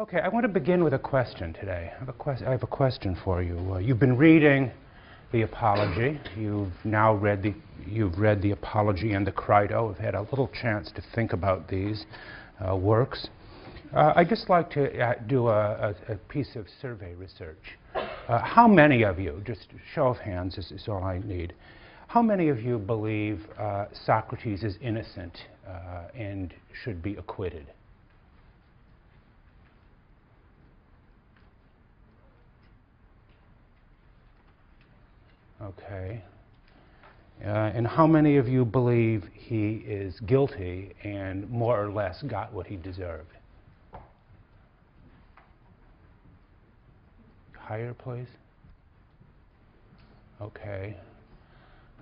Okay, I want to begin with a question today. I have a question for you. You've been reading the Apology. You've read the Apology and the Crito. I've had a little chance to think about these works. I'd just like to do a piece of survey research. How many of you, just show of hands is all I need, how many of you believe Socrates is innocent and should be acquitted? Okay. And how many of you believe he is guilty and more or less got what he deserved? Higher, please. Okay.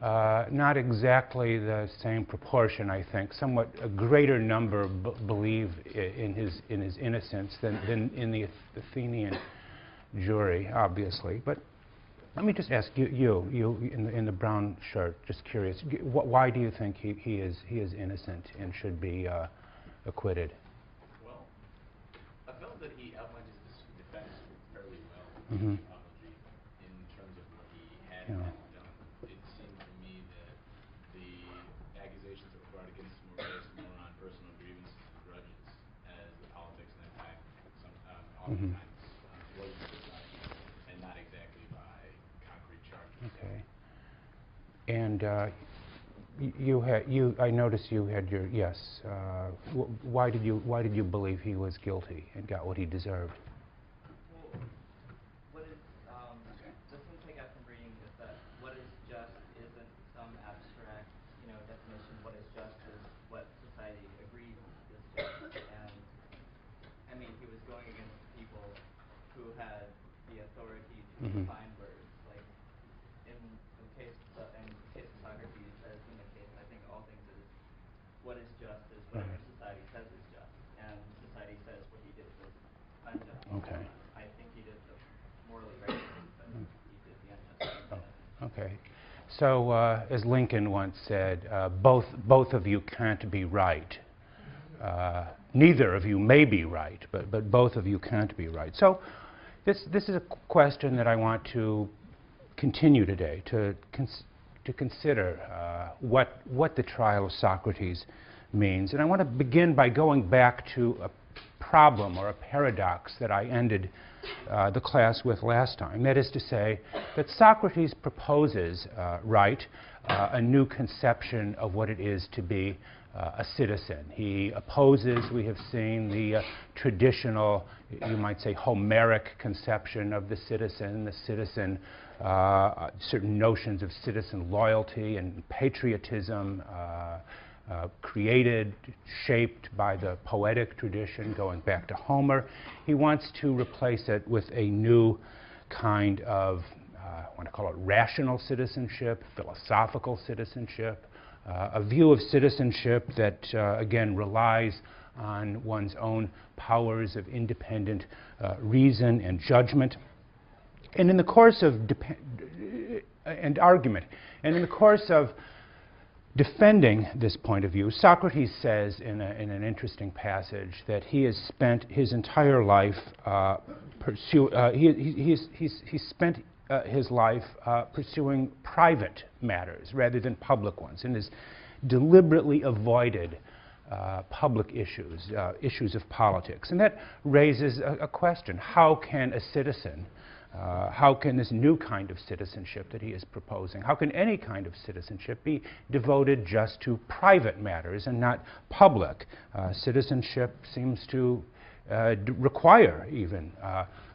Not exactly the same proportion, I think. Somewhat a greater number believe in his innocence than in the Athenian jury, obviously. But let me just ask you in the brown shirt, just curious, why do you think he is innocent and should be acquitted? Well, I felt that he outlined his defense fairly well Mm-hmm. in terms of what he had Yeah. done. It seemed to me that the accusations that were brought against him were based more on personal grievances and grudges, as the politics and attack oftentimes was society, and not exactly by concrete charges. Okay. And I noticed you had your yes. Why did you believe he was guilty and got what he deserved? Well, the sense I got from reading is that what is just isn't some abstract, definition. What is just is what society agrees is just. And I mean, he was going against people who had the authority to define words. Like in the case of Socrates, as in the case, I think all things is what is just is whatever society says is just, and society says what he did was unjust. Okay. I think he did the morally right thing, but he did the unjust thing. Okay. So, as Lincoln once said, both of you can't be right. Neither of you may be right, but both of you can't be right. So, this is a question that I want to continue today to consider what the trial of Socrates means, and I want to begin by going back to a problem or a paradox that I ended the class with last time. That is to say that Socrates proposes, a new conception of what it is to be a citizen. He opposes, we have seen, the traditional, you might say, Homeric conception of the citizen, certain notions of citizen loyalty and patriotism, created, shaped by the poetic tradition going back to Homer. He wants to replace it with a new kind of, I want to call it rational citizenship, philosophical citizenship, a view of citizenship that, again, relies on one's own powers of independent reason and judgment. And in the course of defending this point of view, Socrates says in an interesting passage that he has spent his entire life pursuing private matters rather than public ones, and has deliberately avoided public issues, issues of politics. And that raises a question: how can a citizen, how can this new kind of citizenship that he is proposing, how can any kind of citizenship be devoted just to private matters and not public? Citizenship seems to require even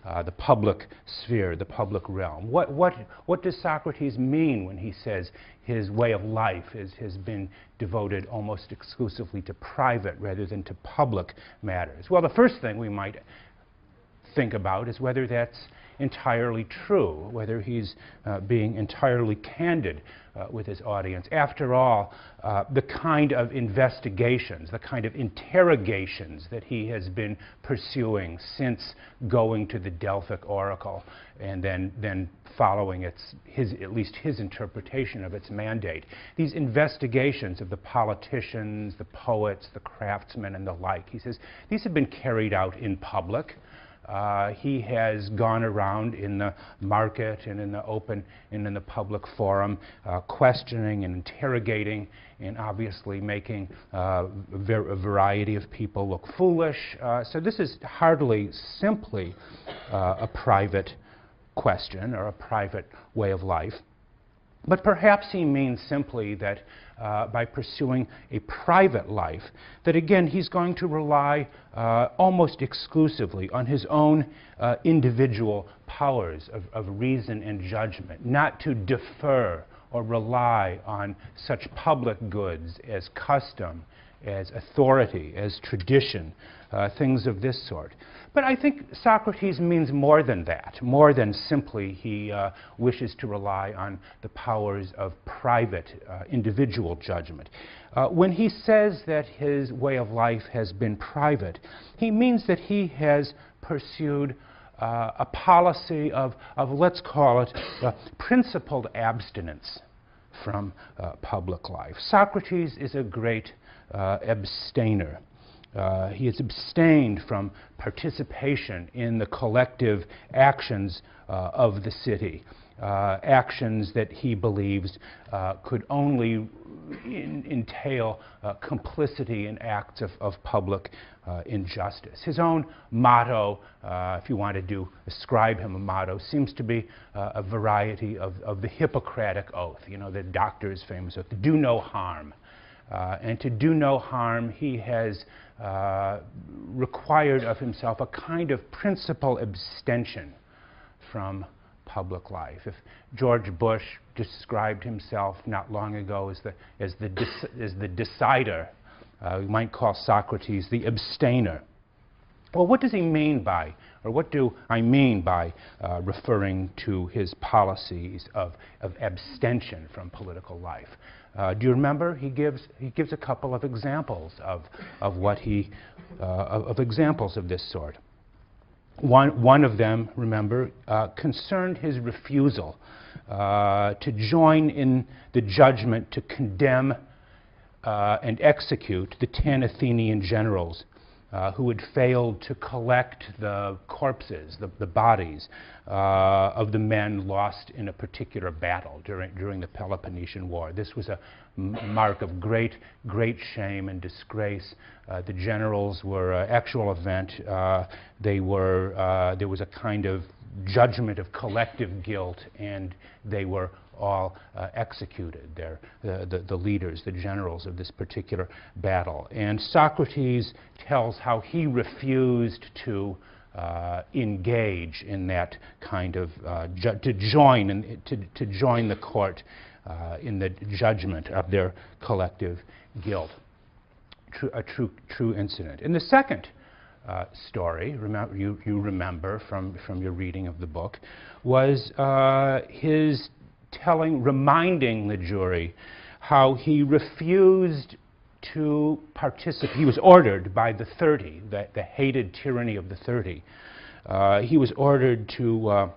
the public sphere, the public realm. What does Socrates mean when he says his way of life has been devoted almost exclusively to private rather than to public matters? Well, the first thing we might think about is whether that's entirely true, whether he's being entirely candid with his audience. After all, the kind of investigations, the kind of interrogations that he has been pursuing since going to the Delphic oracle and then following at least his interpretation of its mandate. These investigations of the politicians, the poets, the craftsmen, and the like, he says, these have been carried out in public. He has gone around in the market and in the open and in the public forum, questioning and interrogating and obviously making a variety of people look foolish. So this is hardly simply a private question or a private way of life. But perhaps he means simply that by pursuing a private life, that again he's going to rely almost exclusively on his own individual powers of reason and judgment, not to defer or rely on such public goods as custom, as authority, as tradition, things of this sort. But I think Socrates means more than that, more than simply he wishes to rely on the powers of private, individual judgment. When he says that his way of life has been private, he means that he has pursued a policy of let's call it, principled abstinence from public life. Socrates is a great abstainer. He has abstained from participation in the collective actions of the city, actions that he believes could only entail complicity in acts of public injustice. His own motto, if you want to ascribe him a motto, seems to be a variety of the Hippocratic Oath, you know, the doctor's famous oath, to do no harm. And to do no harm, he has required of himself a kind of principal abstention from public life. If George Bush described himself not long ago as the decider, we might call Socrates the abstainer. Well, what does he mean by, or what do I mean by referring to his policies of abstention from political life? Do you remember? He gives a couple of examples of examples of this sort. One of them, remember, concerned his refusal to join in the judgment to condemn and execute the 10 Athenian generals who had failed to collect the corpses, the bodies of the men lost in a particular battle during the Peloponnesian War. This was a mark of great shame and disgrace. The generals were an actual event. There was a kind of judgment of collective guilt, and they were all executed. The leaders, the generals of this particular battle. And Socrates tells how he refused to engage in that kind of to join the court in the judgment of their collective guilt. A true incident. And the second story, you remember from your reading of the book, was his reminding the jury how he refused to participate. He was ordered by the 30, the hated tyranny of the 30. He was ordered to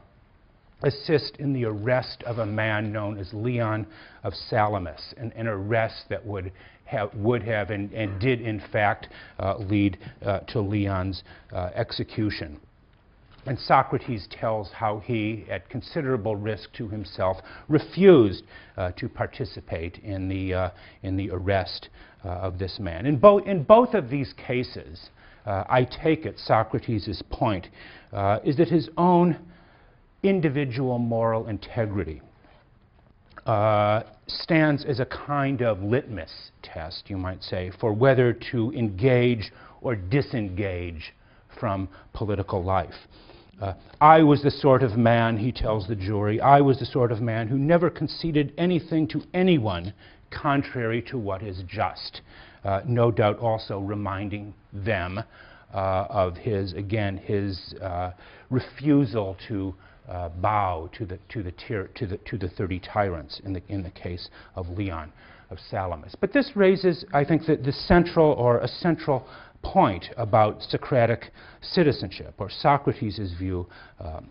assist in the arrest of a man known as Leon of Salamis, an arrest that would have and did in fact lead to Leon's execution. And Socrates tells how he, at considerable risk to himself, refused to participate in the arrest of this man. In both of these cases, I take it Socrates' point is that his own individual moral integrity stands as a kind of litmus test, you might say, for whether to engage or disengage from political life. I was the sort of man, he tells the jury, I was the sort of man who never conceded anything to anyone contrary to what is just. No doubt also reminding them of his refusal to bow to the 30 tyrants in the case of Leon of Salamis. But this raises, I think, a central point about Socratic citizenship, or Socrates' view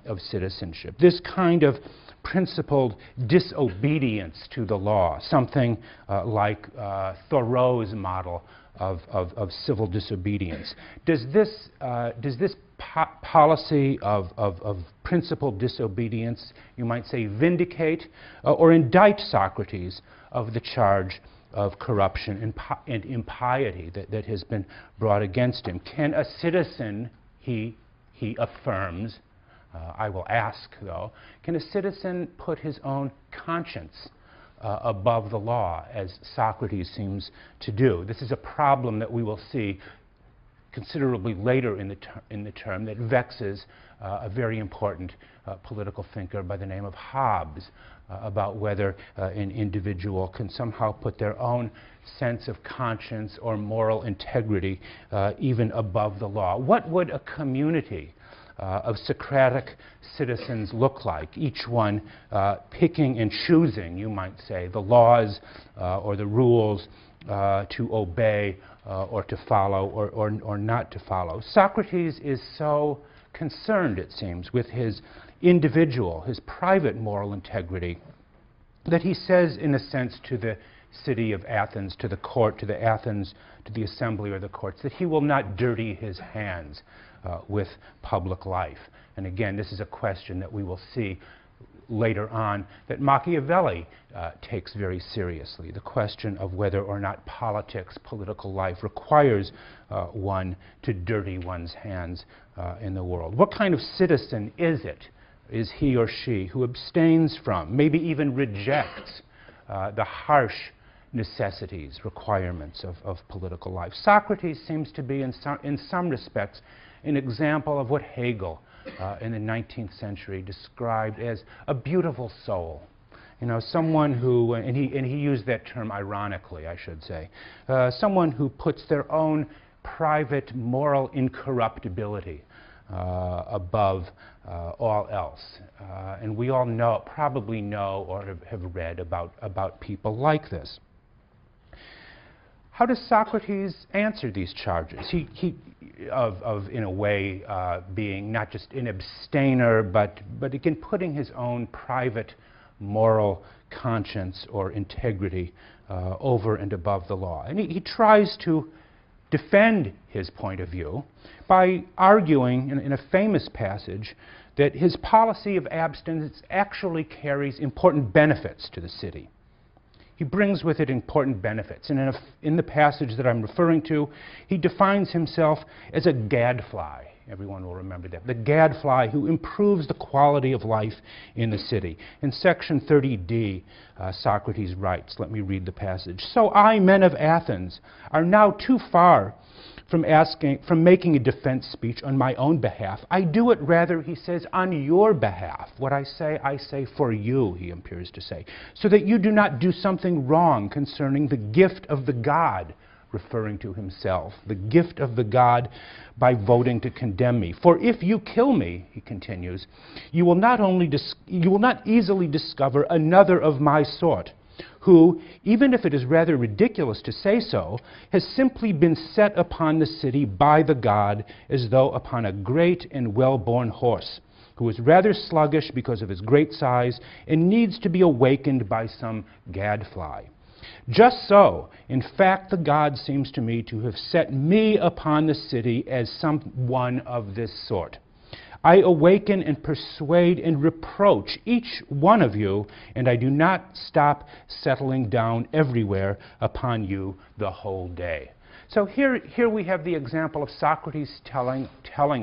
of citizenship. This kind of principled disobedience to the law, something like Thoreau's model of civil disobedience. Does this policy of principled disobedience, you might say vindicate or indict Socrates of the charge of corruption and impiety that has been brought against him? Can a citizen, he affirms, I will ask though, can a citizen put his own conscience above the law, as Socrates seems to do? This is a problem that we will see considerably later in the term that vexes a very important political thinker by the name of Hobbes about whether an individual can somehow put their own sense of conscience or moral integrity even above the law. What would a community of Socratic citizens look like, each one picking and choosing, you might say, the laws or the rules to obey or to follow or not to follow? Socrates is so concerned, it seems, with his individual, his private moral integrity, that he says, in a sense, to the city of Athens, to the court, to the assembly or the courts, that he will not dirty his hands with public life. And again, this is a question that we will see later on that Machiavelli takes very seriously, the question of whether or not politics, political life, requires one to dirty one's hands in the world. What kind of citizen is he or she who abstains from, maybe even rejects, the harsh necessities, requirements of political life? Socrates seems to be, in some respects, an example of what Hegel in the 19th century described as a beautiful soul. You know, someone who, and he used that term ironically, I should say, someone who puts their own private moral incorruptibility above all else. And we all probably know or have read about people like this. How does Socrates answer these charges? He in a way, being not just an abstainer, but again putting his own private moral conscience or integrity over and above the law. And he tries to defend his point of view by arguing in a famous passage that his policy of abstinence actually carries important benefits to the city. He brings with it important benefits. And in the passage that I'm referring to, he defines himself as a gadfly. Everyone will remember that. The gadfly who improves the quality of life in the city. In section 30d, Socrates writes, let me read the passage. "So I, men of Athens, are now too far from making a defense speech on my own behalf. I do it rather," he says, "on your behalf. What I say for you," he appears to say, "so that you do not do something wrong concerning the gift of the god," referring to himself, the gift of the god, "by voting to condemn me. For if you kill me," he continues, you will not easily discover another of my sort, who, even if it is rather ridiculous to say so, has simply been set upon the city by the god as though upon a great and well-born horse, who is rather sluggish because of his great size and needs to be awakened by some gadfly. Just so, in fact, the god seems to me to have set me upon the city as someone of this sort. I awaken and persuade and reproach each one of you, and I do not stop settling down everywhere upon you the whole day." So here we have the example of Socrates telling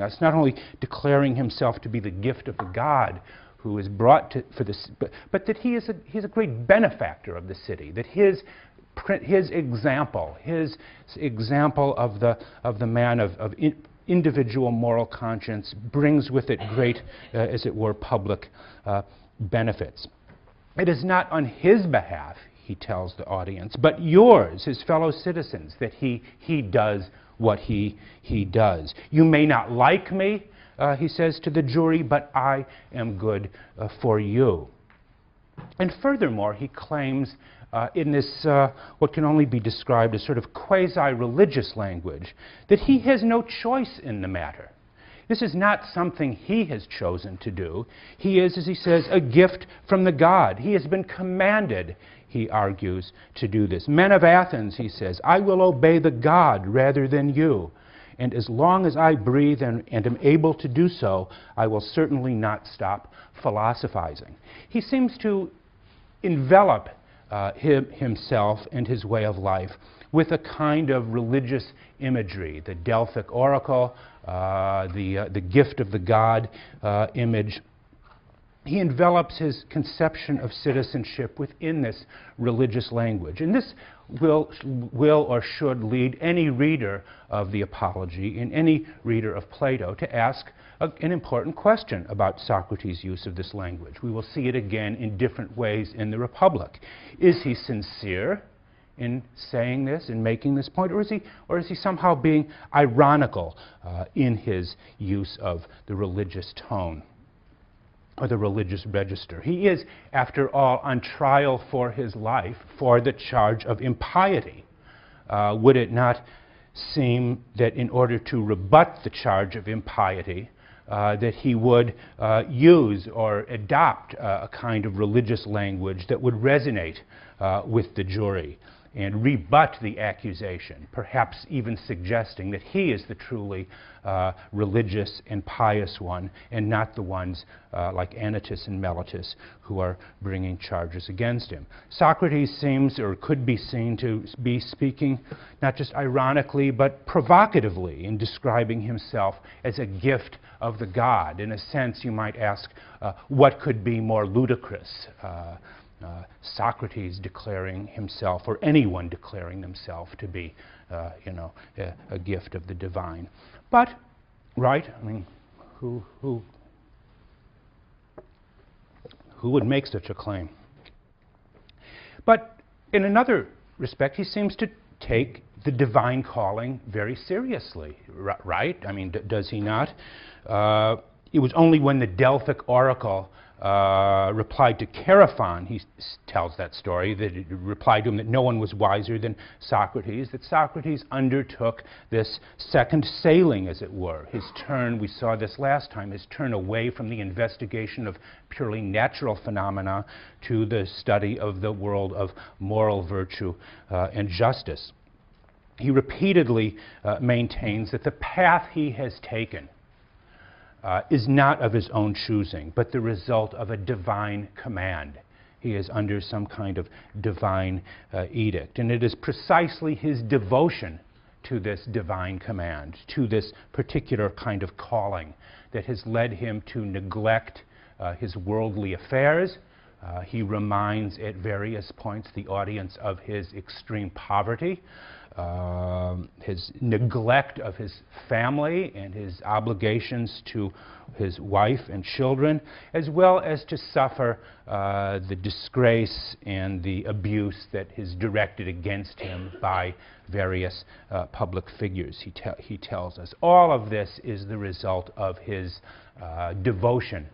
us, not only declaring himself to be the gift of the god who is brought for this, but that he's a great benefactor of the city, that his example of the man of individual moral conscience brings with it great, as it were, public benefits. It is not on his behalf, he tells the audience, but yours, his fellow citizens, that he does what he does. You may not like me, he says to the jury, but I am good for you. And furthermore, he claims in this, what can only be described as sort of quasi-religious language, that he has no choice in the matter. This is not something he has chosen to do. He is, as he says, a gift from the god. He has been commanded, he argues, to do this. "Men of Athens," he says, "I will obey the god rather than you. and as long as I breathe and am able to do so, I will certainly not stop philosophizing. He seems to envelop himself and his way of life with a kind of religious imagery, the Delphic oracle, the gift of the god image. He envelops his conception of citizenship within this religious language. And this will or should lead any reader of the Apology and any reader of Plato to ask an important question about Socrates' use of this language. We will see it again in different ways in the Republic. Is he sincere in saying this, in making this point, or is he somehow being ironical in his use of the religious tone or the religious register? He is, after all, on trial for his life for the charge of impiety. Would it not seem that in order to rebut the charge of impiety, that he would use or adopt a kind of religious language that would resonate with the jury and rebut the accusation, perhaps even suggesting that he is the truly religious and pious one, and not the ones like Anytus and Meletus who are bringing charges against him. Socrates seems, or could be seen to be speaking not just ironically, but provocatively in describing himself as a gift of the god. In a sense, you might ask, what could be more ludicrous? Socrates declaring himself, or anyone declaring themselves to be, a gift of the divine. But, right? I mean, who would make such a claim? But in another respect, he seems to take the divine calling very seriously, right? I mean, does he not? It was only when the Delphic oracle replied to Chaerephon, he tells that story, that it replied to him that no one was wiser than Socrates, that Socrates undertook this second sailing, as it were. His turn, we saw this last time, his turn away from the investigation of purely natural phenomena to the study of the world of moral virtue and justice. He repeatedly maintains that the path he has taken is not of his own choosing, but the result of a divine command. He is under some kind of divine edict. And it is precisely his devotion to this divine command, to this particular kind of calling, that has led him to neglect his worldly affairs. He reminds at various points the audience of his extreme poverty, his neglect of his family and his obligations to his wife and children, as well as to suffer the disgrace and the abuse that is directed against him by various public figures, he tells us. All of this is the result of his devotion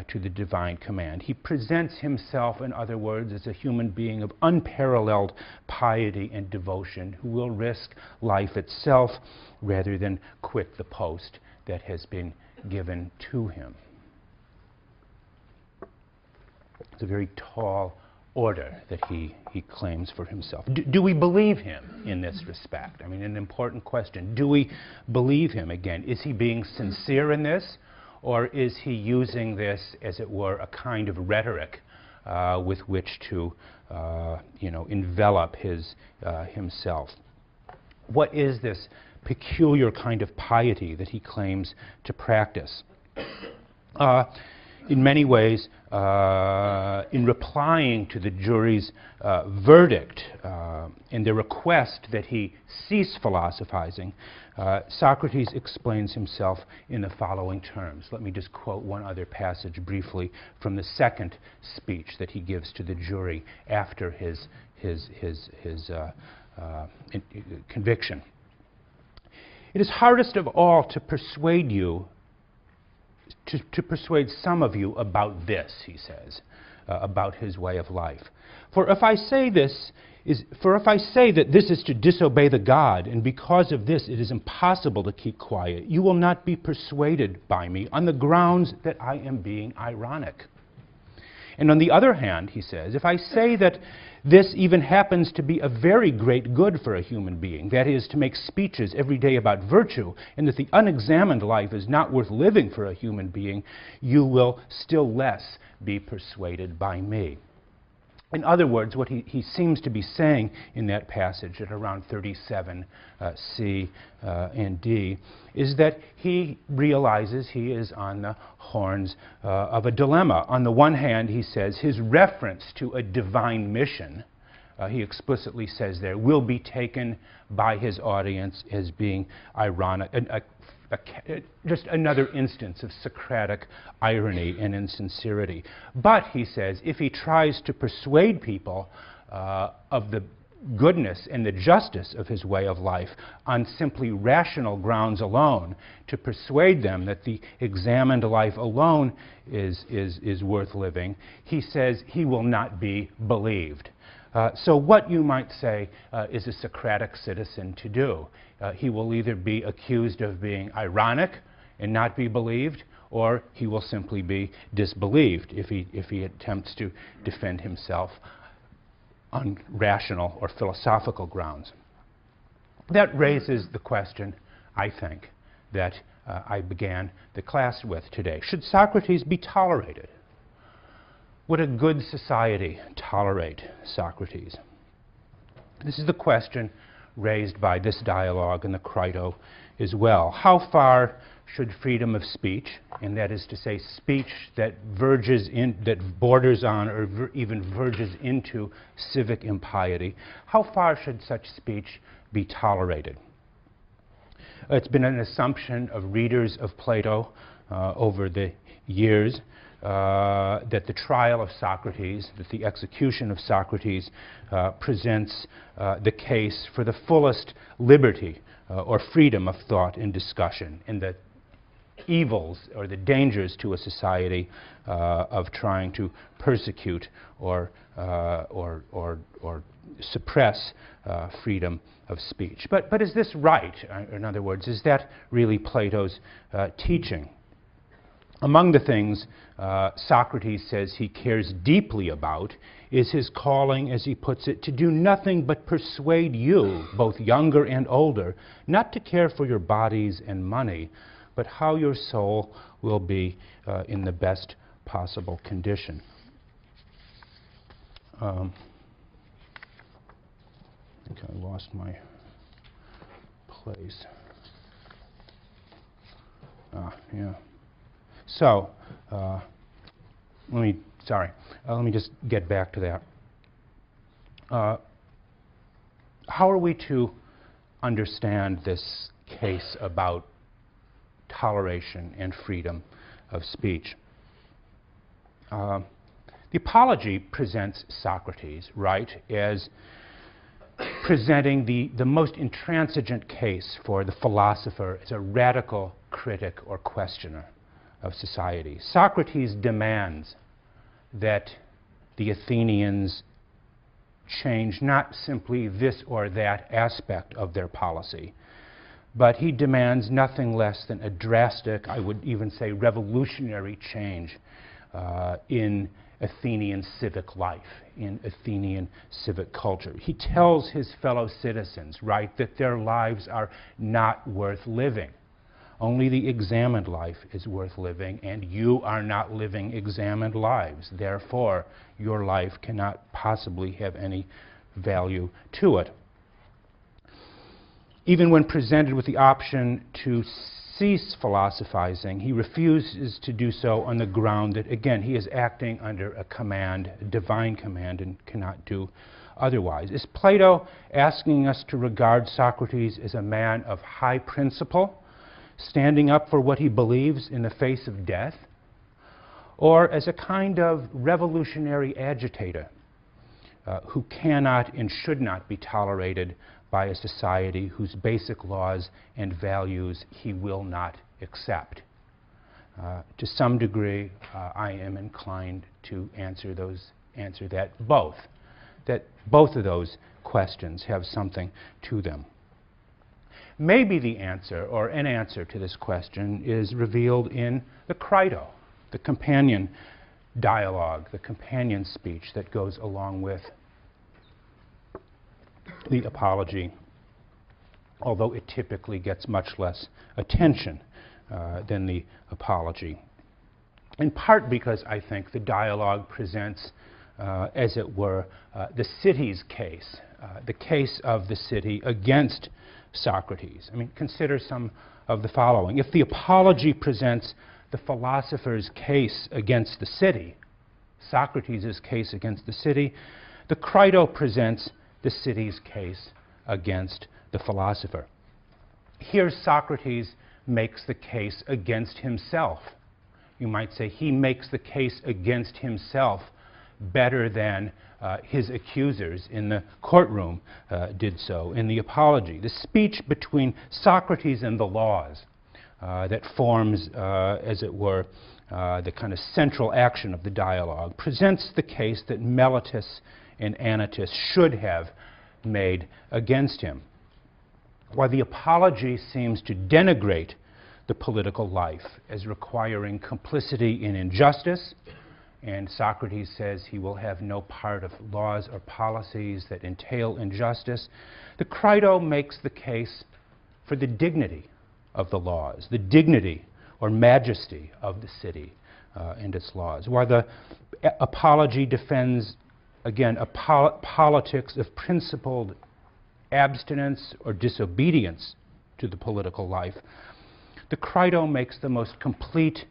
to the divine command. He presents himself, in other words, as a human being of unparalleled piety and devotion who will risk life itself rather than quit the post that has been given to him. It's a very tall order that he claims for himself. Do we believe him in this respect? I mean, an important question. Do we believe him? Again, is he being sincere in this? Or is he using this, as it were, a kind of rhetoric with which to, envelop himself? What is this peculiar kind of piety that he claims to practice? In many ways, in replying to the jury's verdict and their request that he cease philosophizing, Socrates explains himself in the following terms. Let me just quote one other passage briefly from the second speech that he gives to the jury after his conviction. It is hardest of all to persuade you, to persuade some of you about this, he says, about his way of life. For if I say that this is to disobey the God, and because of this it is impossible to keep quiet, you will not be persuaded by me on the grounds that I am being ironic. And on the other hand, he says, if I say that this even happens to be a very great good for a human being, that is, to make speeches every day about virtue, and that the unexamined life is not worth living for a human being, you will still less be persuaded by me. In other words, what he seems to be saying in that passage at around 37 C and D is that he realizes he is on the horns of a dilemma. On the one hand, he says his reference to a divine mission, he explicitly says there, will be taken by his audience as being ironic, just another instance of Socratic irony and insincerity. But, he says, if he tries to persuade people of the goodness and the justice of his way of life on simply rational grounds alone, to persuade them that the examined life alone is worth living, he says he will not be believed. So what you might say is a Socratic citizen to do. He will either be accused of being ironic and not be believed, or he will simply be disbelieved if he attempts to defend himself on rational or philosophical grounds. That raises the question, I think, that I began the class with today. Should Socrates be tolerated? Would a good society tolerate Socrates? This is the question raised by this dialogue and the Crito as well. How far should freedom of speech, and that is to say speech that borders on or even verges into civic impiety, how far should such speech be tolerated? It's been an assumption of readers of Plato over the years that the trial of Socrates, that the execution of Socrates presents the case for the fullest liberty or freedom of thought and discussion, and the evils or the dangers to a society of trying to persecute or suppress freedom of speech. But is this right? In other words, is that really Plato's teaching? Among the things Socrates says he cares deeply about is his calling, as he puts it, to do nothing but persuade you, both younger and older, not to care for your bodies and money, but how your soul will be in the best possible condition. I think I lost my place. Yeah. So, let me just get back to that. How are we to understand this case about toleration and freedom of speech? The Apology presents Socrates, right, as presenting the most intransigent case for the philosopher as a radical critic or questioner of society. Socrates demands that the Athenians change not simply this or that aspect of their policy, but he demands nothing less than a drastic, I would even say revolutionary change in Athenian civic life, in Athenian civic culture. He tells his fellow citizens, right, that their lives are not worth living. Only the examined life is worth living, and you are not living examined lives. Therefore, your life cannot possibly have any value to it. Even when presented with the option to cease philosophizing, he refuses to do so on the ground that, again, he is acting under a command, a divine command, and cannot do otherwise. Is Plato asking us to regard Socrates as a man of high principle, standing up for what he believes in the face of death, or as a kind of revolutionary agitator who cannot and should not be tolerated by a society whose basic laws and values he will not accept? To some degree, I am inclined to answer that both of those questions have something to them. Maybe the answer, or an answer to this question, is revealed in the Crito, the companion dialogue, the companion speech that goes along with the apology, although it typically gets much less attention than the apology. In part because I think the dialogue presents, as it were, the city's case, the case of the city against Socrates. I mean, consider some of the following. If the apology presents the philosopher's case against the city, Socrates' case against the city, the Crito presents the city's case against the philosopher. Here Socrates makes the case against himself. You might say he makes the case against himself better than his accusers in the courtroom did so in the apology. The speech between Socrates and the laws that forms, as it were, the kind of central action of the dialogue presents the case that Meletus and Anytus should have made against him. While the apology seems to denigrate the political life as requiring complicity in injustice, and Socrates says he will have no part of laws or policies that entail injustice, the Crito makes the case for the dignity of the laws, the dignity or majesty of the city and its laws, while the apology defends, again, a politics of principled abstinence or disobedience to the political life. The Crito makes the most complete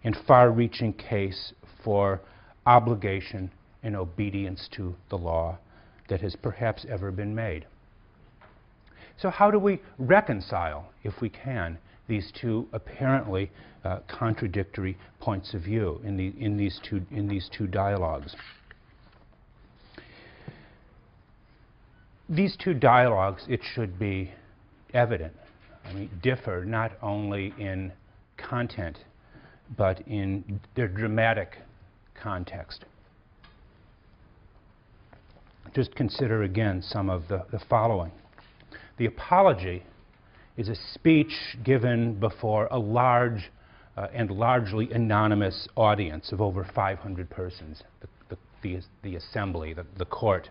and far-reaching case for obligation and obedience to the law that has perhaps ever been made. So how do we reconcile, if we can, these two apparently contradictory points of view in these two dialogues? These two dialogues, it should be evident, differ not only in content, but in their dramatic context. Just consider again some of the following. The apology is a speech given before a large and largely anonymous audience of over 500 persons, the assembly, the court.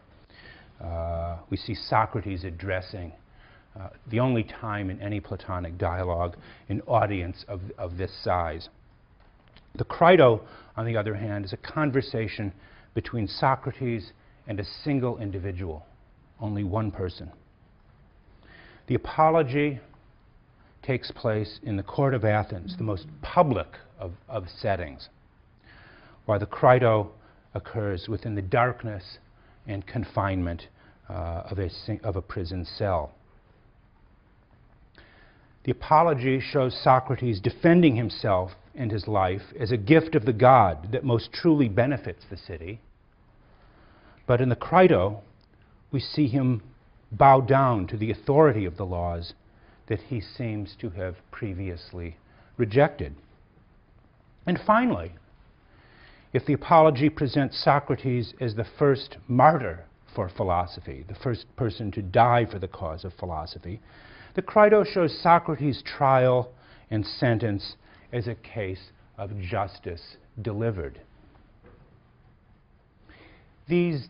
We see Socrates addressing, the only time in any Platonic dialogue, an audience of this size. The Crito, on the other hand, is a conversation between Socrates and a single individual, only one person. The apology takes place in the court of Athens, the most public of settings, while the Crito occurs within the darkness and confinement of a prison cell. The apology shows Socrates defending himself and his life as a gift of the god that most truly benefits the city. But in the Crito, we see him bow down to the authority of the laws that he seems to have previously rejected. And finally, if the apology presents Socrates as the first martyr for philosophy, the first person to die for the cause of philosophy, the Crito shows Socrates' trial and sentence as a case of justice delivered. These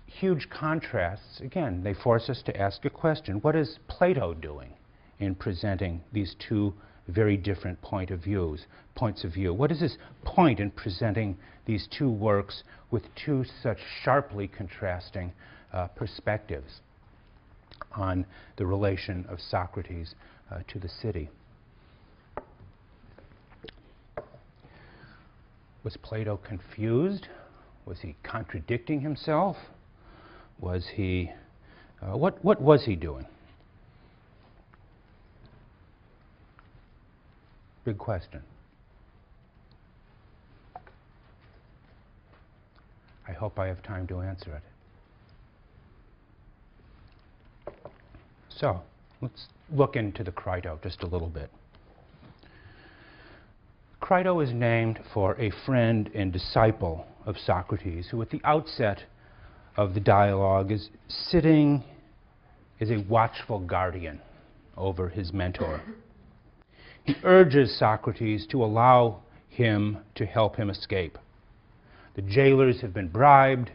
huge contrasts, again, they force us to ask a question. What is Plato doing in presenting these two very different points of view? What is his point in presenting these two works with two such sharply contrasting perspectives on the relation of Socrates to the city? Was Plato confused? Was he contradicting himself? Was he, what was he doing? Big question. I hope I have time to answer it. So, let's look into the Crito just a little bit. Crito is named for a friend and disciple of Socrates, who at the outset of the dialogue is sitting as a watchful guardian over his mentor. He urges Socrates to allow him to help him escape. The jailers have been bribed,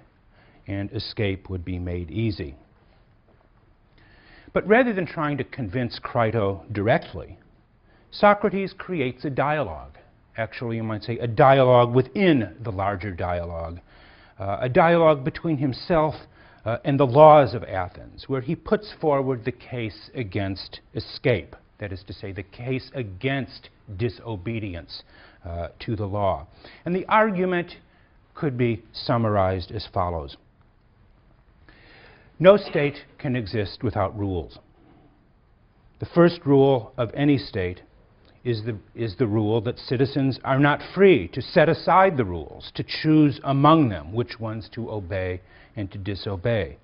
and escape would be made easy. But rather than trying to convince Crito directly, Socrates creates a dialogue. Actually, you might say a dialogue within the larger dialogue, a dialogue between himself and the laws of Athens, where he puts forward the case against escape, that is to say, the case against disobedience to the law. And the argument could be summarized as follows. No state can exist without rules. The first rule of any state is the rule that citizens are not free to set aside the rules, to choose among them which ones to obey and to disobey.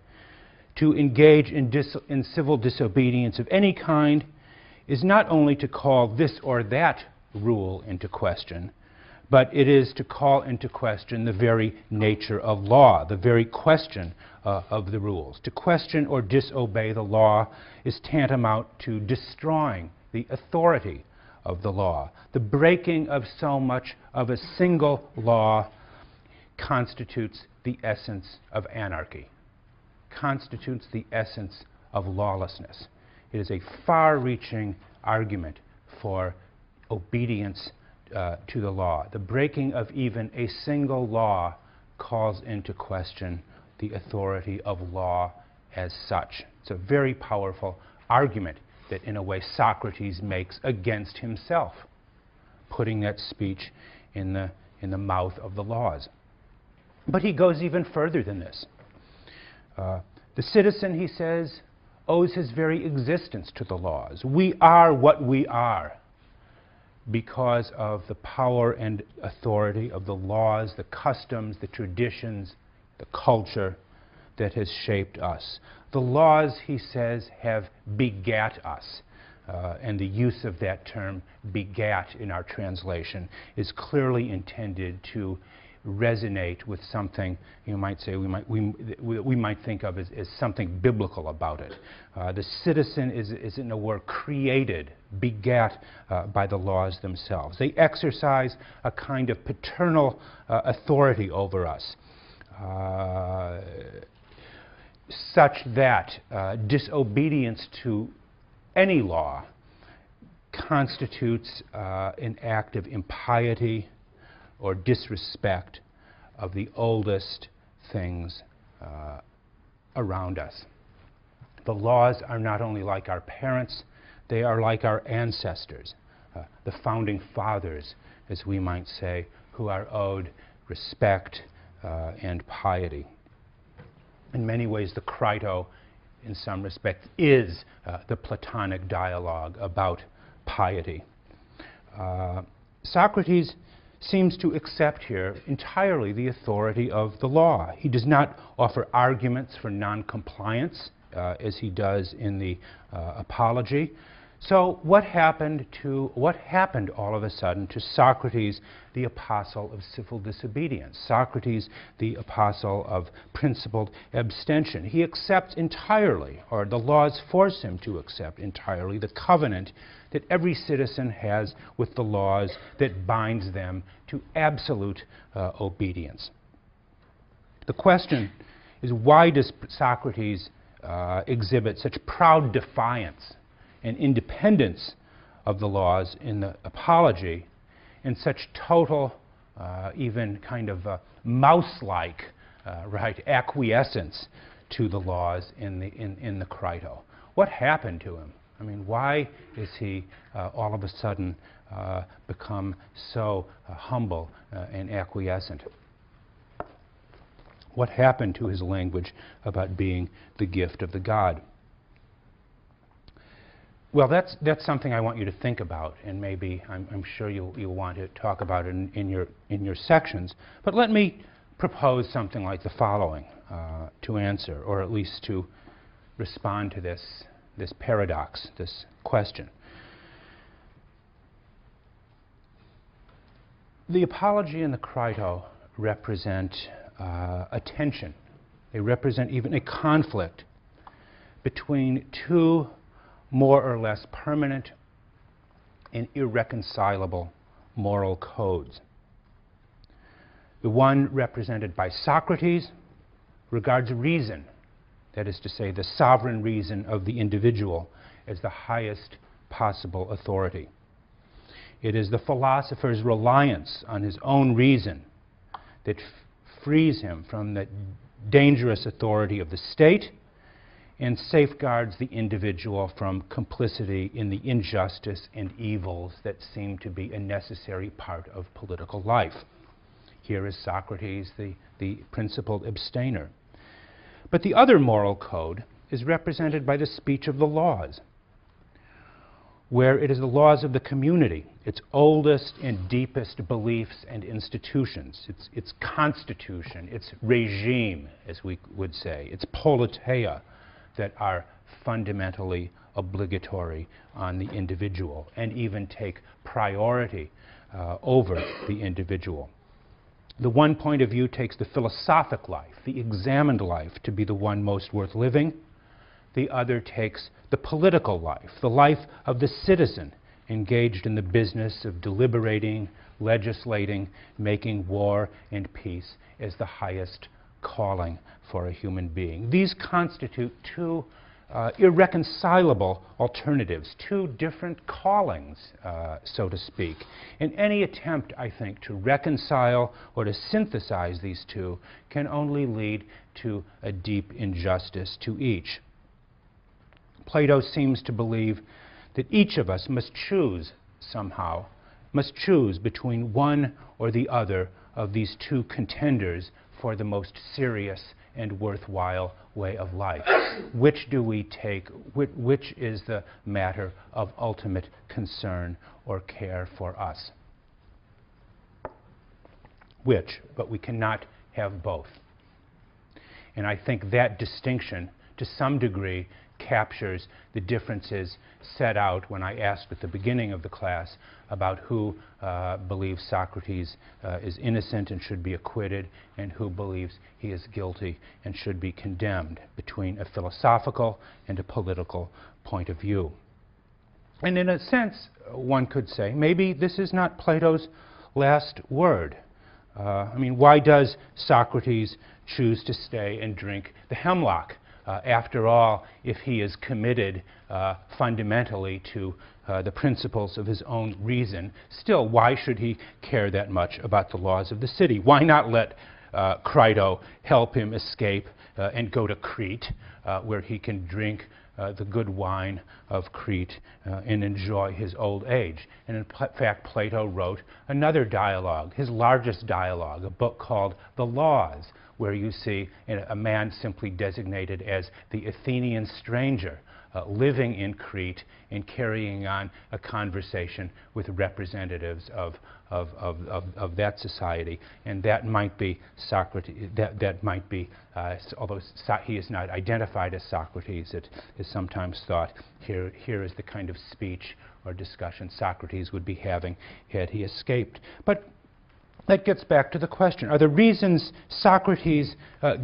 To engage in civil disobedience of any kind is not only to call this or that rule into question, but it is to call into question the very nature of law, the very question of the rules. To question or disobey the law is tantamount to destroying the authority of the law. The breaking of so much of a single law constitutes the essence of anarchy, constitutes the essence of lawlessness. It is a far-reaching argument for obedience to the law. The breaking of even a single law calls into question the authority of law as such. It's a very powerful argument that, in a way, Socrates makes against himself, putting that speech in the mouth of the laws. But he goes even further than this. The citizen, he says, owes his very existence to the laws. We are what we are because of the power and authority of the laws, the customs, the traditions, the culture that has shaped us. The laws, he says, have begat us. And the use of that term, begat, in our translation, is clearly intended to resonate with something, you might say, we might think of as something biblical about it. The citizen is in a word, created, begat by the laws themselves. They exercise a kind of paternal authority over us, such that disobedience to any law constitutes an act of impiety or disrespect of the oldest things around us. The laws are not only like our parents, they are like our ancestors, the founding fathers, as we might say, who are owed respect and piety. In many ways, the Crito, in some respects, is the Platonic dialogue about piety. Socrates seems to accept here entirely the authority of the law. He does not offer arguments for non-compliance, as he does in the Apology. So what happened all of a sudden to Socrates, the apostle of civil disobedience? Socrates, the apostle of principled abstention. He accepts entirely, or the laws force him to accept entirely, the covenant that every citizen has with the laws that binds them to absolute obedience. The question is, why does Socrates exhibit such proud defiance and independence of the laws in the Apology, and such total, even kind of mouse-like, acquiescence to the laws in the Crito? What happened to him? I mean, why is he all of a sudden become so humble and acquiescent? What happened to his language about being the gift of the god? Well, that's something I want you to think about, and maybe I'm sure you'll want to talk about it in your sections. But let me propose something like the following to answer, or at least to respond to this paradox, this question. The Apology and the Crito represent a tension. They represent even a conflict between two more or less permanent and irreconcilable moral codes. The one represented by Socrates regards reason, that is to say, the sovereign reason of the individual, as the highest possible authority. It is the philosopher's reliance on his own reason that frees him from the dangerous authority of the state and safeguards the individual from complicity in the injustice and evils that seem to be a necessary part of political life. Here is Socrates, the principled abstainer. But the other moral code is represented by the speech of the laws, where it is the laws of the community, its oldest and deepest beliefs and institutions, its constitution, its regime, as we would say, its politeia, that are fundamentally obligatory on the individual and even take priority over the individual. The one point of view takes the philosophic life, the examined life, to be the one most worth living. The other takes the political life, the life of the citizen engaged in the business of deliberating, legislating, making war and peace as the highest calling for a human being. These constitute two irreconcilable alternatives, two different callings, so to speak. And any attempt, I think, to reconcile or to synthesize these two can only lead to a deep injustice to each. Plato seems to believe that each of us must choose somehow, must choose between one or the other of these two contenders for the most serious and worthwhile way of life. Which do we take? Which is the matter of ultimate concern or care for us? Which? But we cannot have both. And I think that distinction, to some degree, captures the differences set out when I asked at the beginning of the class about who believes Socrates is innocent and should be acquitted and who believes he is guilty and should be condemned, between a philosophical and a political point of view. And in a sense, one could say, maybe this is not Plato's last word. I mean, why does Socrates choose to stay and drink the hemlock? After all, if he is committed fundamentally to the principles of his own reason, still, why should he care that much about the laws of the city? Why not let Crito help him escape and go to Crete, where he can drink the good wine of Crete and enjoy his old age? And in fact, Plato wrote another dialogue, his largest dialogue, a book called The Laws, where you see a man simply designated as the Athenian stranger living in Crete and carrying on a conversation with representatives of that society. And that might be Socrates, that might be, although he is not identified as Socrates, it is sometimes thought here is the kind of speech or discussion Socrates would be having had he escaped. But that gets back to the question, are the reasons Socrates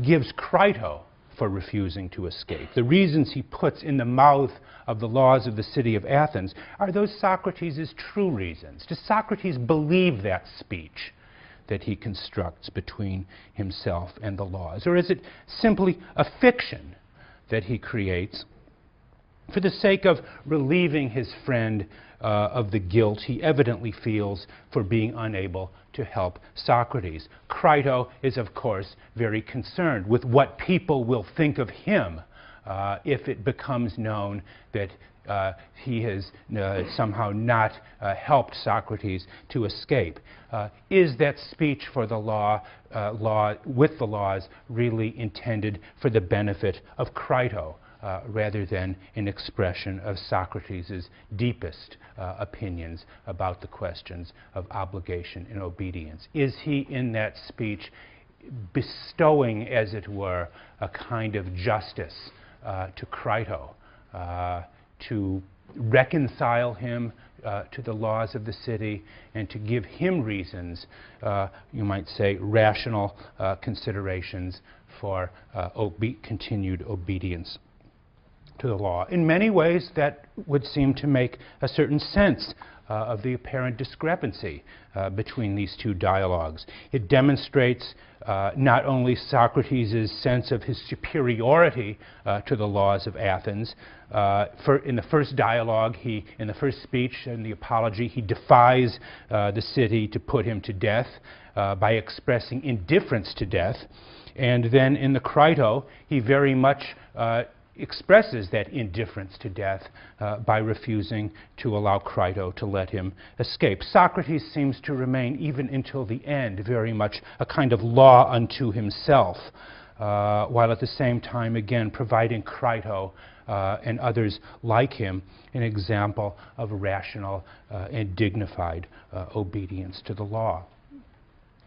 gives Crito for refusing to escape, the reasons he puts in the mouth of the laws of the city of Athens, are those Socrates' true reasons? Does Socrates believe that speech that he constructs between himself and the laws? Or is it simply a fiction that he creates for the sake of relieving his friend of the guilt he evidently feels for being unable to help Socrates? Crito is, of course, very concerned with what people will think of him if it becomes known that he has somehow not helped Socrates to escape. Is that speech for the with the laws really intended for the benefit of Crito? Rather than an expression of Socrates' deepest opinions about the questions of obligation and obedience? Is he in that speech bestowing, as it were, a kind of justice to Crito, to reconcile him to the laws of the city and to give him reasons, you might say rational considerations for continued obedience to the law? In many ways, that would seem to make a certain sense of the apparent discrepancy between these two dialogues. It demonstrates not only Socrates' sense of his superiority to the laws of Athens. In the first dialogue, in the first speech, in the apology, he defies the city to put him to death by expressing indifference to death. And then in the Crito, he very much expresses that indifference to death by refusing to allow Crito to let him escape. Socrates seems to remain, even until the end, very much a kind of law unto himself, while at the same time, again, providing Crito and others like him an example of rational and dignified obedience to the law.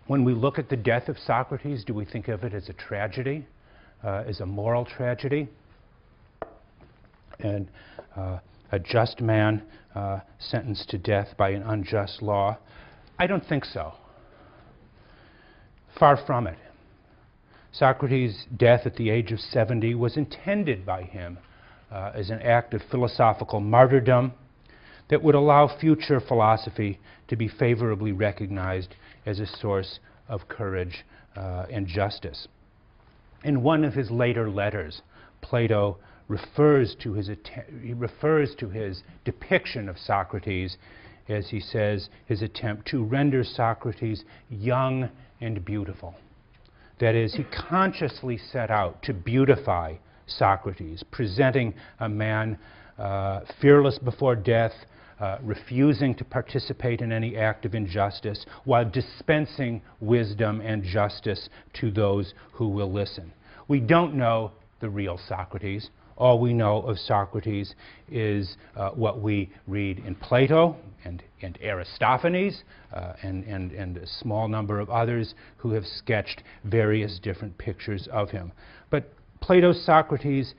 When we look at the death of Socrates, do we think of it as a tragedy, as a moral tragedy? And a just man sentenced to death by an unjust law? I don't think so. Far from it. Socrates' death at the age of 70 was intended by him as an act of philosophical martyrdom that would allow future philosophy to be favorably recognized as a source of courage and justice. In one of his later letters, Plato refers to his depiction of Socrates as he says his attempt to render Socrates young and beautiful. That is, he consciously set out to beautify Socrates, presenting a man fearless before death, refusing to participate in any act of injustice, while dispensing wisdom and justice to those who will listen. We don't know the real Socrates. All we know of Socrates is what we read in Plato and Aristophanes and a small number of others who have sketched various different pictures of him. But Plato's Socrates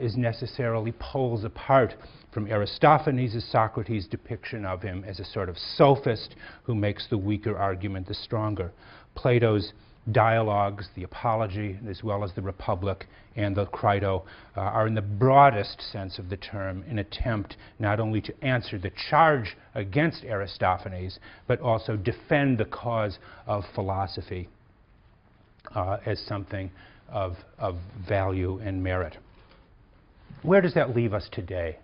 is necessarily poles apart from Aristophanes' Socrates' depiction of him as a sort of sophist who makes the weaker argument the stronger. Plato's dialogues, the Apology, as well as the Republic and the Crito, are in the broadest sense of the term an attempt not only to answer the charge against Aristophanes, but also defend the cause of philosophy as something of value and merit. Where does that leave us today?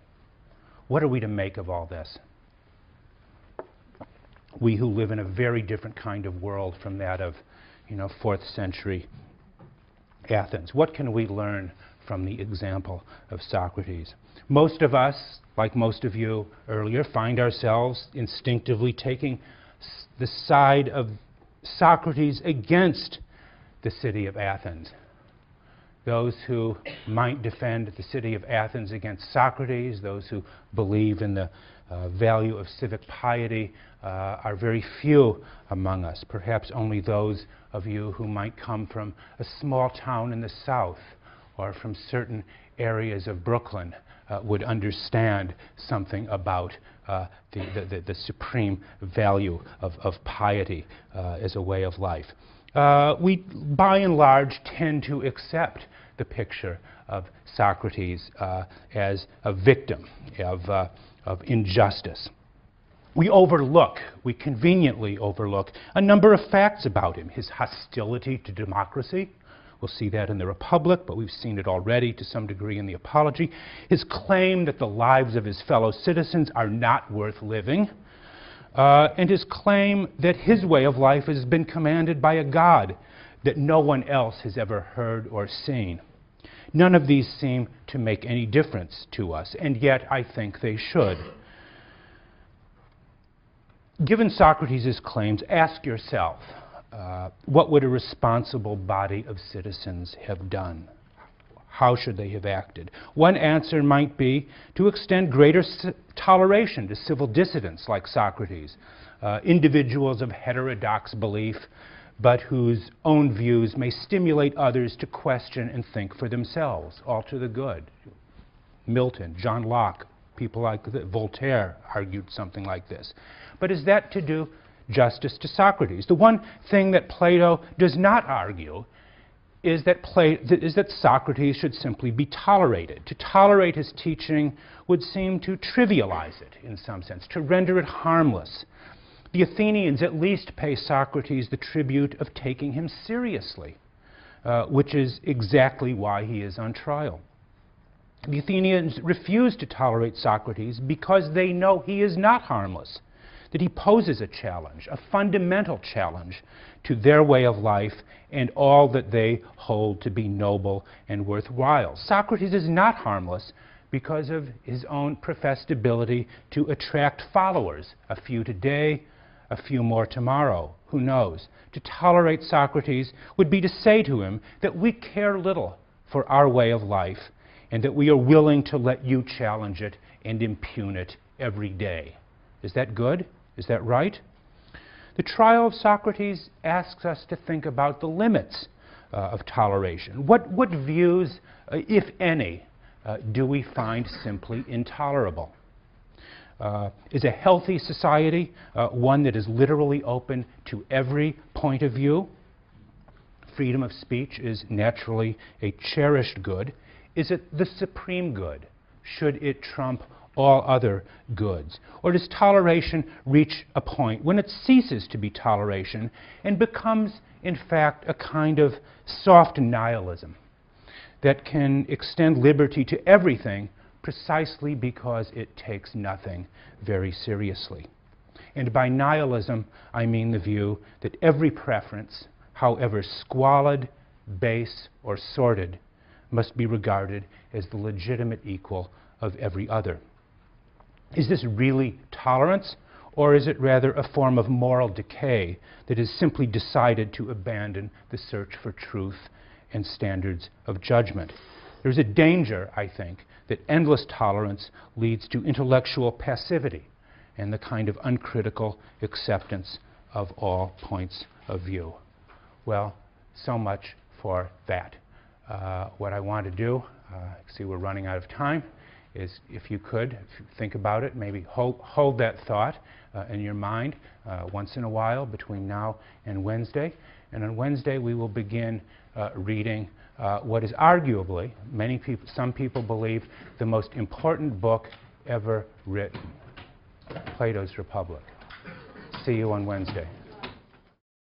What are we to make of all this? We who live in a very different kind of world from that of 4th century Athens. What can we learn from the example of Socrates? Most of us, like most of you earlier, find ourselves instinctively taking the side of Socrates against the city of Athens. Those who might defend the city of Athens against Socrates, those who believe in the value of civic piety, are very few among us. Perhaps only those of you who might come from a small town in the South or from certain areas of Brooklyn would understand something about the supreme value of piety as a way of life. We, by and large, tend to accept the picture of Socrates as a victim of injustice. We conveniently overlook a number of facts about him. His hostility to democracy. We'll see that in the Republic, but we've seen it already to some degree in the Apology. His claim that the lives of his fellow citizens are not worth living. And his claim that his way of life has been commanded by a God that no one else has ever heard or seen. None of these seem to make any difference to us, and yet I think they should. Given Socrates' claims, ask yourself, what would a responsible body of citizens have done? How should they have acted? One answer might be to extend greater toleration to civil dissidents like Socrates, individuals of heterodox belief, but whose own views may stimulate others to question and think for themselves, all to the good. Milton, John Locke, people like Voltaire argued something like this. But is that to do justice to Socrates? The one thing that Plato does not argue is that Socrates should simply be tolerated. To tolerate his teaching would seem to trivialize it in some sense, to render it harmless. The Athenians at least pay Socrates the tribute of taking him seriously, which is exactly why he is on trial. The Athenians refuse to tolerate Socrates because they know he is not harmless, that he poses a challenge, a fundamental challenge to their way of life and all that they hold to be noble and worthwhile. Socrates is not harmless because of his own professed ability to attract followers, a few today, a few more tomorrow, who knows. To tolerate Socrates would be to say to him that we care little for our way of life and that we are willing to let you challenge it and impugn it every day. Is that good? Is that right? The trial of Socrates asks us to think about the limits of toleration. What views, if any, do we find simply intolerable? Is a healthy society one that is literally open to every point of view? Freedom of speech is naturally a cherished good. Is it the supreme good? Should it trump all other goods? Or does toleration reach a point when it ceases to be toleration and becomes, in fact, a kind of soft nihilism that can extend liberty to everything precisely because it takes nothing very seriously? And by nihilism, I mean the view that every preference, however squalid, base, or sordid, must be regarded as the legitimate equal of every other. Is this really tolerance, or is it rather a form of moral decay that is simply decided to abandon the search for truth and standards of judgment? There's a danger, I think, that endless tolerance leads to intellectual passivity and the kind of uncritical acceptance of all points of view. Well, so much for that. What I want to do, see we're running out of time, is if you could think about it, maybe hold that thought in your mind once in a while between now and Wednesday. And on Wednesday we will begin reading what is arguably, some people believe, the most important book ever written, Plato's Republic. See you on Wednesday.